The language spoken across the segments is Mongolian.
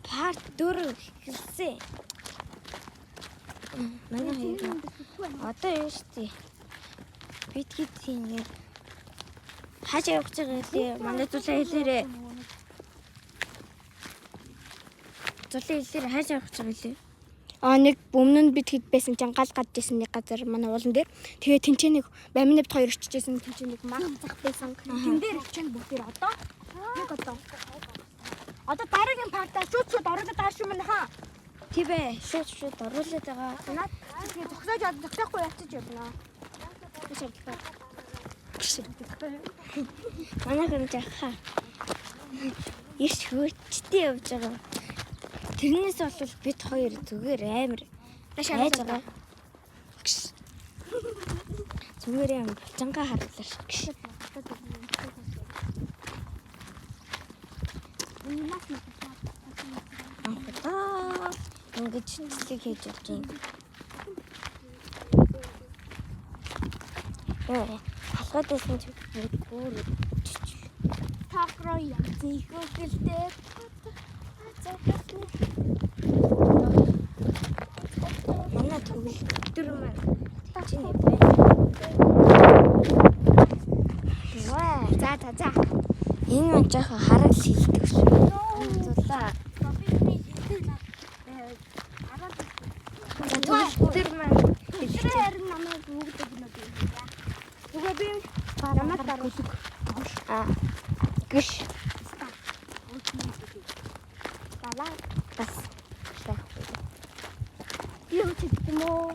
Part 4 хэлсэн. Манай хоёр одоо юу штий. Бид хэд ингэ хаашаа явж байгаа хэлээ. Манай зүйлээ хэлээрээ. Зүйлээ хэлээрээ хаашаа явж байгаа хэлээ. Нэг өмнө нь бид хэд байсан чинь гал гадж исэн нэг газар манай уулан дээр. Тэгээ тэнцээ нэг баминт хоёр очижсэн тэнцээ нэг мах зах байсан. Тэн дээр очиж бүгдээр одоо нэг одоо. Одоо дараагийн партаа шууд оруулаад байгаа шүү мэн хаа. Тийбэ шууд оруулаад байгаа. Наад тэгээ зогсоохгүй явчих явна. Манай хэмжээ хаа. Иш хөөчтэй явж байгаа. Тэрнээс бол бид хоёр зүгээр амар Ашаад байгаа. Зүгээр юм болжангаа харлаа шиг. Ингэж цэцлэг хийж явж байна. Халгаад байсан ч бүр Тагроо яа зихгөлтэй. манай төгөлдөр маань чинь байна. За. Энэ маань жоохон харал хийдэг шүү. Зулаа. Төгөлдөр маань Харин намайг бүгд өгнөд юм. Уга би намайг даруулах. Гүш. Далаа. Бас. Юу ч юм уу?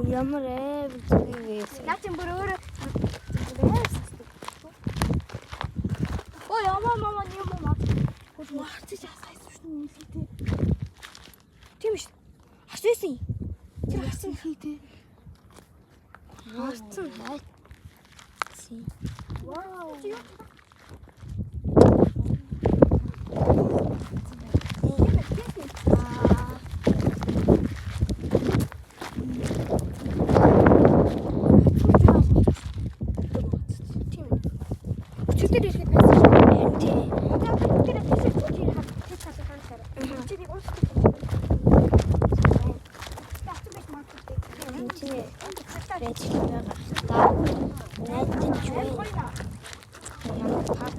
Ямар зүйл вэ? Начин бүр өөрөө Ой, мама юм мама. Хурцж асайсан шүү дээ. Тийм шүү. Хасвэсэн. Тэр хасан хийдэ. Хурцсан байт. Вау. Өчигдөр ирэхэд байсан шүү. Тийм. Тэр хэсэг түүний хат хаалгаар. Чи нэг уусах. Тэнцээ байж байгаа. Найдаж байна. Ямар парт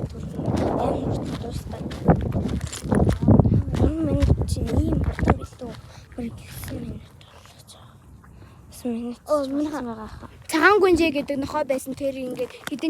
амар тустай. Энэ минут чинь ийм хурдан билүү. Бүр 9 минут болчихж байгаа. 9 минут. Цагаан гүнжээ гэдэг нохой байсан тэр ингээд хэдэн